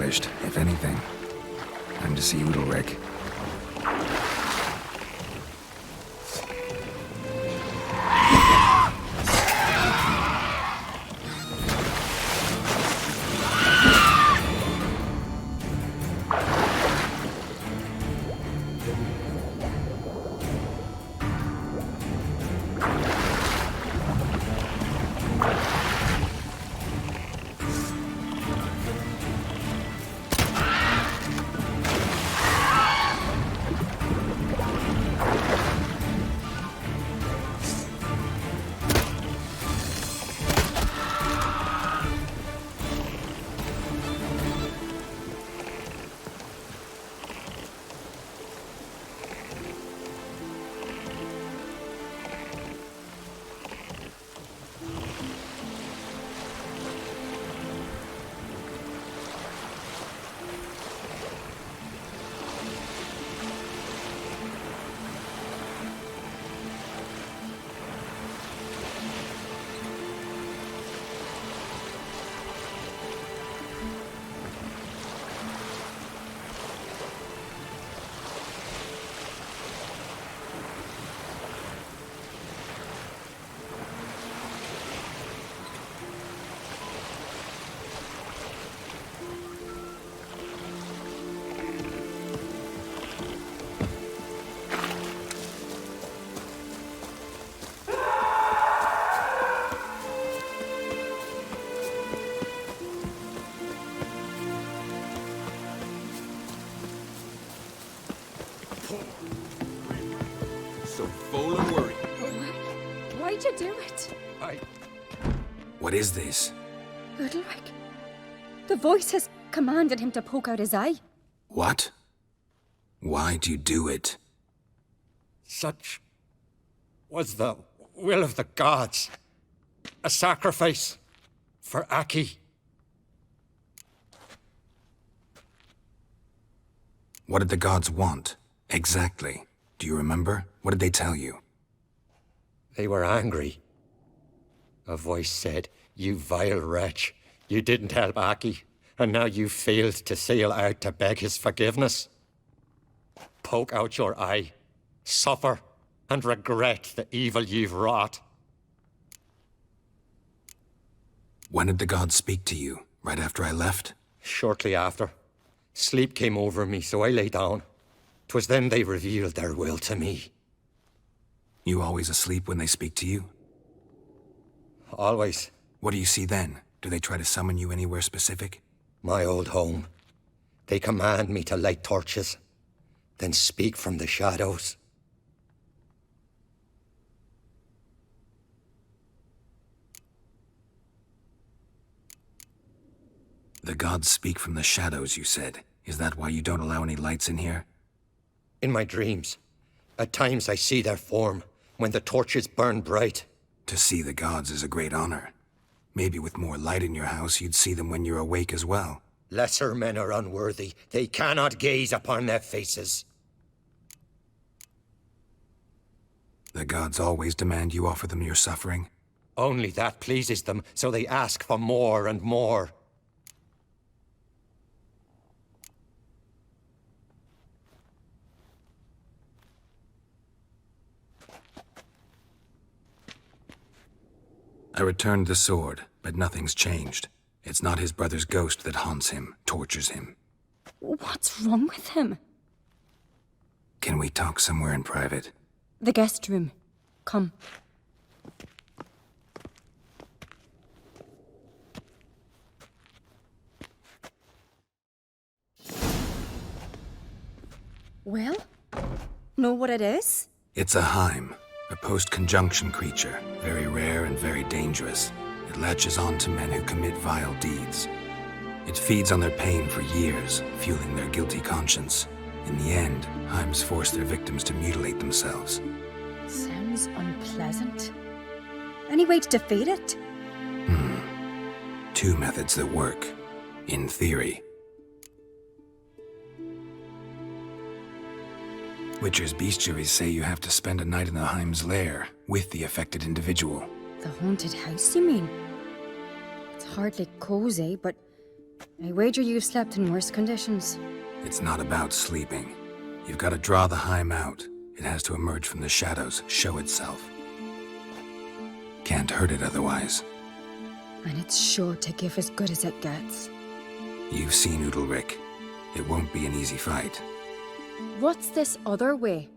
[SPEAKER 2] finished, if anything. Time to see Udalric.
[SPEAKER 14] So full and worried.
[SPEAKER 13] Why'd you do it?
[SPEAKER 1] What is this?
[SPEAKER 13] Udalric. The voice has commanded him to poke out his eye.
[SPEAKER 1] What? Why do you do it?
[SPEAKER 10] Such was the will of the gods. A sacrifice for Aki.
[SPEAKER 1] What did the gods want? Exactly. Do you remember? What did they tell you?
[SPEAKER 10] They were angry. A voice said, "You vile wretch, you didn't help Aki, and now you failed to sail out to beg his forgiveness. Poke out your eye, suffer, and regret the evil you've wrought."
[SPEAKER 1] When did the gods speak to you? Right after I left?
[SPEAKER 10] Shortly after. Sleep came over me, so I lay down. 'Twas then they revealed their will to me.
[SPEAKER 1] You always asleep when they speak to you?
[SPEAKER 10] Always.
[SPEAKER 1] What do you see then? Do they try to summon you anywhere specific?
[SPEAKER 10] My old home. They command me to light torches, then speak from the shadows.
[SPEAKER 1] The gods speak from the shadows, you said. Is that why you don't allow any lights in here?
[SPEAKER 10] In my dreams. At times I see their form, when the torches burn bright.
[SPEAKER 1] To see the gods is a great honor. Maybe with more light in your house, you'd see them when you're awake as well.
[SPEAKER 10] Lesser men are unworthy. They cannot gaze upon their faces.
[SPEAKER 1] The gods always demand you offer them your suffering?
[SPEAKER 10] Only that pleases them, so they ask for more and more.
[SPEAKER 1] I returned the sword, but nothing's changed. It's not his brother's ghost that haunts him, tortures him.
[SPEAKER 13] What's wrong with him?
[SPEAKER 1] Can we talk somewhere in private?
[SPEAKER 13] The guest room. Come. Well, know what it is?
[SPEAKER 1] It's a Heim, a post-conjunction creature, very rare and very dangerous. It latches on to men who commit vile deeds. It feeds on their pain for years, fueling their guilty conscience. In the end, Heims force their victims to mutilate themselves.
[SPEAKER 13] Sounds unpleasant. Any way to defeat it?
[SPEAKER 1] Two methods that work, in theory. Witcher's bestiaries say you have to spend a night in the Heim's lair with the affected individual.
[SPEAKER 13] The haunted house, you mean? It's hardly cozy, but I wager you've slept in worse conditions.
[SPEAKER 1] It's not about sleeping. You've got to draw the Heim out. It has to emerge from the shadows, show itself. Can't hurt it otherwise.
[SPEAKER 13] And it's sure to give as good as it gets.
[SPEAKER 1] You've seen Udalric. It won't be an easy fight.
[SPEAKER 13] What's this other way?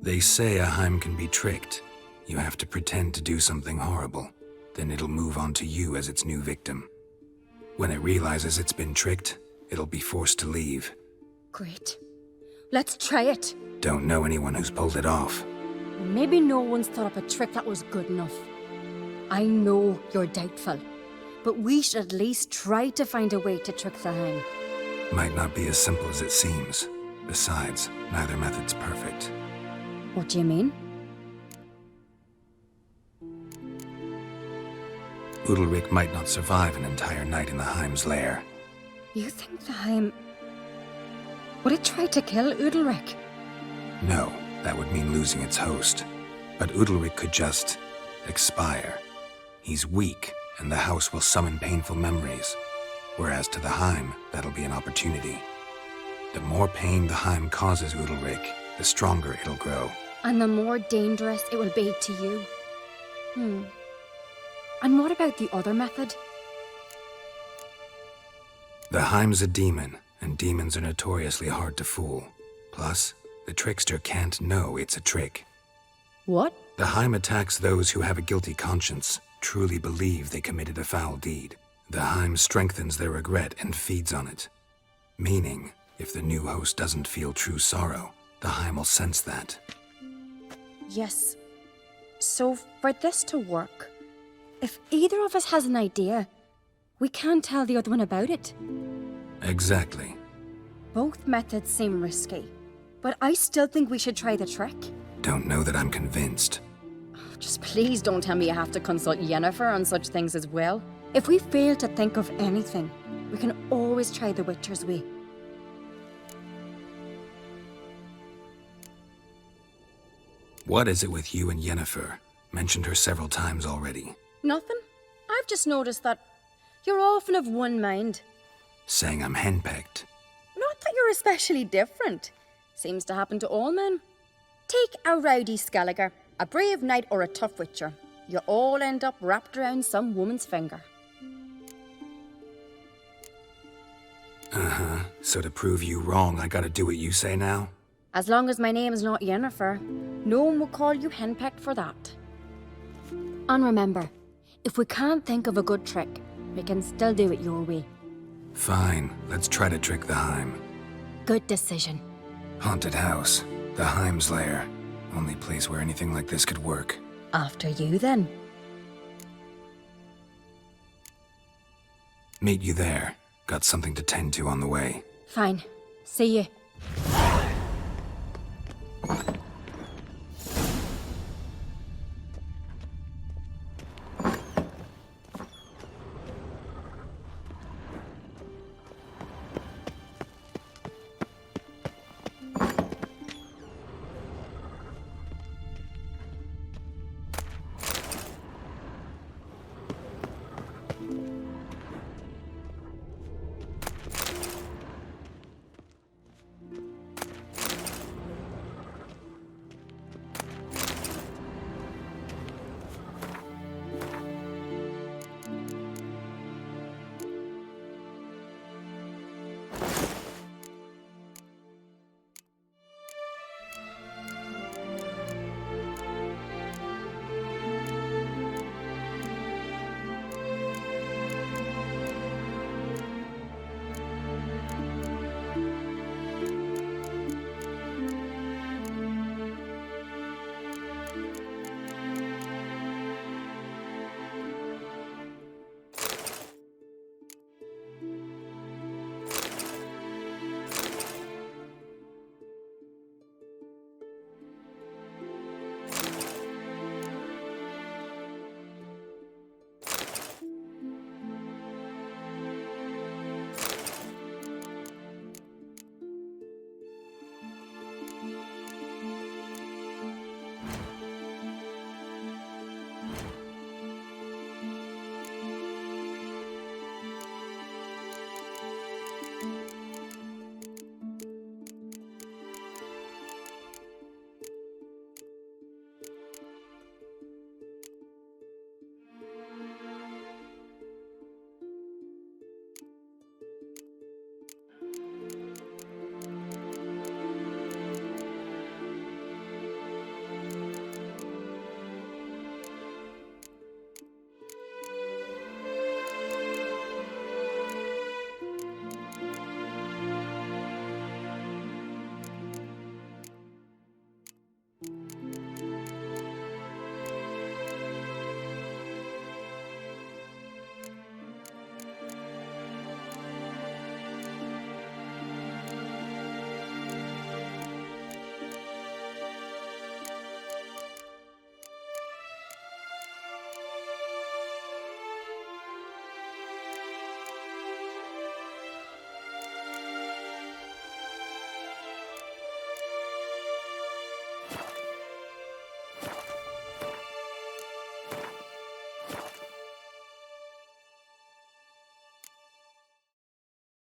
[SPEAKER 1] They say a Heim can be tricked. You have to pretend to do something horrible. Then it'll move on to you as its new victim. When it realizes it's been tricked, it'll be forced to leave.
[SPEAKER 13] Great. Let's try it.
[SPEAKER 1] Don't know anyone who's pulled it off.
[SPEAKER 13] Maybe no one's thought up a trick that was good enough. I know you're doubtful, but we should at least try to find a way to trick the Heim.
[SPEAKER 1] Might not be as simple as it seems. Besides, neither method's perfect.
[SPEAKER 13] What do you mean?
[SPEAKER 1] Udalric might not survive an entire night in the Heim's lair.
[SPEAKER 13] You think the Heim... Would it try to kill Udalric?
[SPEAKER 1] No, that would mean losing its host. But Udalric could just... expire. He's weak, and the house will summon painful memories. Whereas to the Heim, that'll be an opportunity. The more pain the Heim causes Udalric, the stronger it'll grow.
[SPEAKER 13] And the more dangerous it will be to you. And what about the other method?
[SPEAKER 1] The Heim's a demon, and demons are notoriously hard to fool. Plus, the trickster can't know it's a trick.
[SPEAKER 13] What?
[SPEAKER 1] The Heim attacks those who have a guilty conscience, truly believe they committed a foul deed. The Heim strengthens their regret and feeds on it. Meaning, if the new host doesn't feel true sorrow, the Heim will sense that.
[SPEAKER 13] Yes. So, for this to work, if either of us has an idea, we can't tell the other one about it.
[SPEAKER 1] Exactly.
[SPEAKER 13] Both methods seem risky, but I still think we should try the trick.
[SPEAKER 1] Don't know that I'm convinced.
[SPEAKER 13] Just please don't tell me you have to consult Yennefer on such things as well. If we fail to think of anything, we can always try the Witcher's way.
[SPEAKER 1] What is it with you and Yennefer? Mentioned her several times already.
[SPEAKER 13] Nothing. I've just noticed that you're often of one mind.
[SPEAKER 1] Saying I'm henpecked.
[SPEAKER 13] Not that you're especially different. Seems to happen to all men. Take a rowdy Skelliger, a brave knight or a tough witcher. You all end up wrapped around some woman's finger.
[SPEAKER 1] Uh-huh. So to prove you wrong, I gotta do what you say now?
[SPEAKER 13] As long as my name is not Yennefer, no one will call you henpecked for that. And remember, if we can't think of a good trick, we can still do it your way.
[SPEAKER 1] Fine, let's try to trick the Heim.
[SPEAKER 13] Good decision.
[SPEAKER 1] Haunted house, the Heim's lair. Only place where anything like this could work.
[SPEAKER 13] After you, then.
[SPEAKER 1] Meet you there. Got something to tend to on the way.
[SPEAKER 13] Fine. See you.